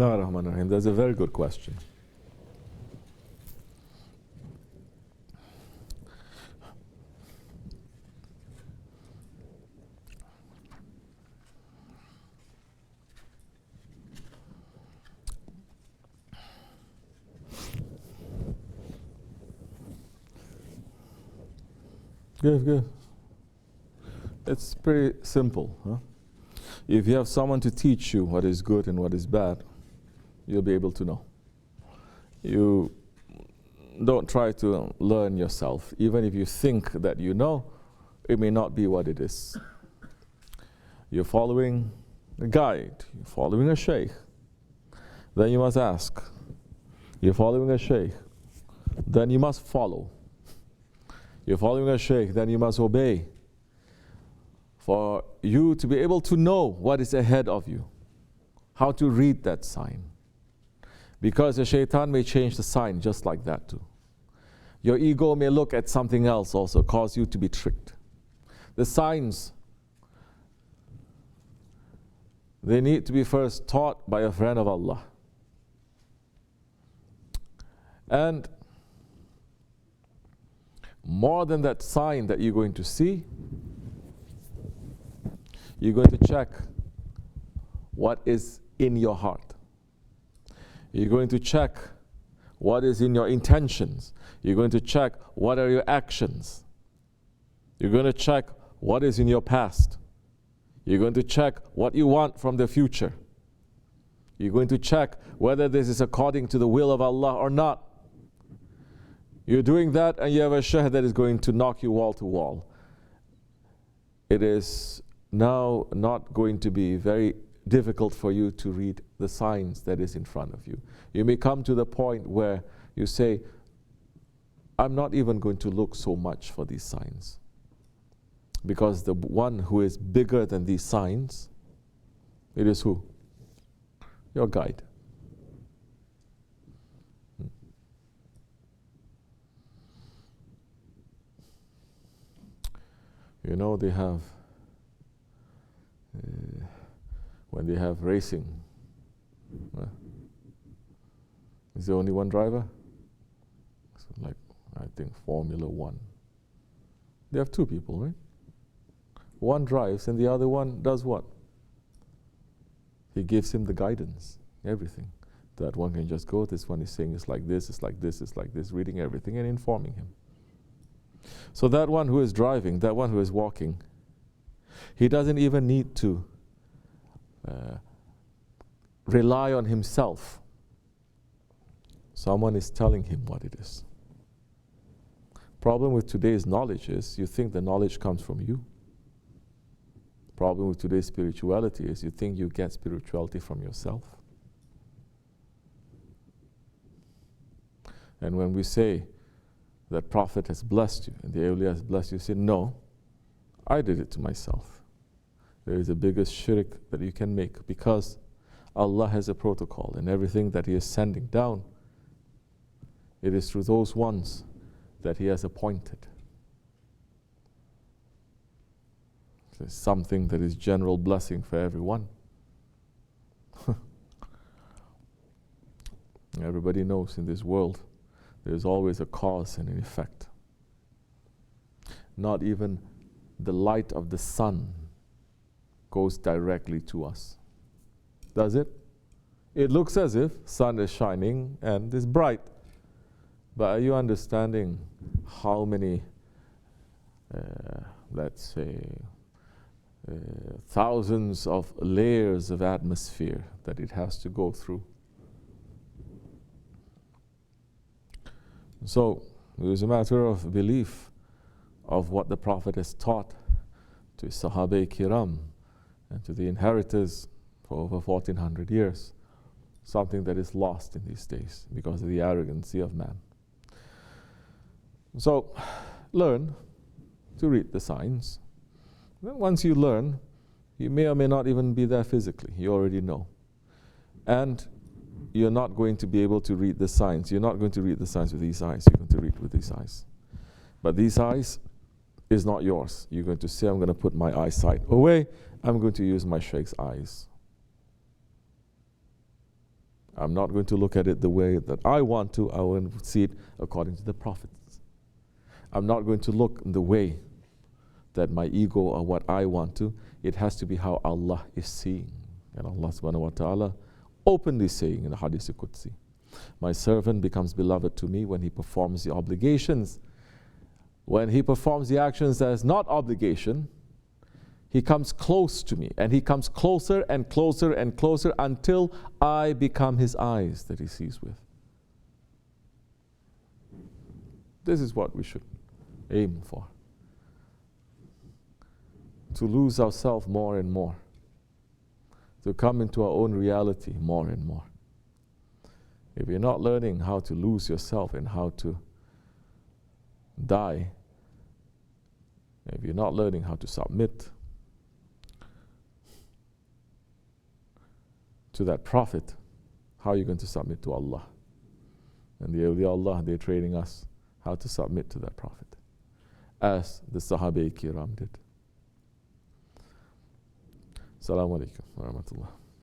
Bismillahirrahmanirrahim. That's a very good question. Good. It's pretty simple. Huh? If you have someone to teach you what is good and what is bad, you'll be able to know. You don't try to learn yourself. Even if you think that you know, it may not be what it is. You're following a guide, you're following a Shaykh, then you must ask. You're following a Shaykh, then you must follow. You're following a Shaykh, then you must obey. For you to be able to know what is ahead of you, how to read that sign. Because the shaitan may change the sign just like that too. Your ego may look at something else also, cause you to be tricked. The signs, they need to be first taught by a friend of Allah. And more than that sign that you're going to see, you're going to check what is in your heart. You're going to check what is in your intentions. You're going to check what are your actions. You're going to check what is in your past. You're going to check what you want from the future. You're going to check whether this is according to the will of Allah or not. You're doing that and you have a shaykh that is going to knock you wall to wall. It is now not going to be very difficult for you to read the signs that is in front of you. You may come to the point where you say, I'm not even going to look so much for these signs. Because the one who is bigger than these signs, it is who? Your guide. You know, they have when they have racing, is there only one driver? So like, I think Formula 1. They have two people, right? One drives and the other one does what? He gives him the guidance, everything. That one can just go, this one is saying it's like this, it's like this, it's like this, reading everything and informing him. So that one who is driving, that one who is walking, he doesn't even need to rely on himself. Someone is telling him what it is. Problem with today's knowledge is you think the knowledge comes from you. Problem with today's spirituality is you think you get spirituality from yourself. And when we say that Prophet has blessed you and the awliya has blessed you, say, no, I did it to myself. There is the biggest shirk that you can make because Allah has a protocol and everything that He is sending down, it is through those ones that He has appointed. There's something that is general blessing for everyone. Everybody knows in this world there's always a cause and an effect. Not even the light of the sun goes directly to us. Does it? It looks as if sun is shining and is bright. But are you understanding how many, let's say, thousands of layers of atmosphere that it has to go through? So it is a matter of belief of what the Prophet has taught to Sahaba-i-Kiram and to the inheritors for over 1400 years, something that is lost in these days because of the arrogancy of man. So learn to read the signs. Then once you learn, you may or may not even be there physically, you already know. And you're not going to be able to read the signs. You're not going to read the signs with these eyes, you're going to read with these eyes. But these eyes is not yours. You're going to say, I'm going to put my eyesight away, I'm going to use my Shaykh's eyes. I'm not going to look at it the way that I want to. I will see it according to the prophets. I'm not going to look in the way that my ego or what I want to. It has to be how Allah is seeing. And Allah subhanahu wa ta'ala openly saying in the Hadith Qudsi, my servant becomes beloved to me when he performs the obligations. When he performs the actions that is not obligation, he comes close to me, and he comes closer and closer and closer until I become his eyes that he sees with. This is what we should aim for. To lose ourselves more and more. To come into our own reality more and more. If you're not learning how to lose yourself and how to die, if you're not learning how to submit to that Prophet, how are you going to submit to Allah? And the awliya Allah, they're training us how to submit to that Prophet, as the Sahaba Kiram did. Assalamu alaikum wa rahmatullah.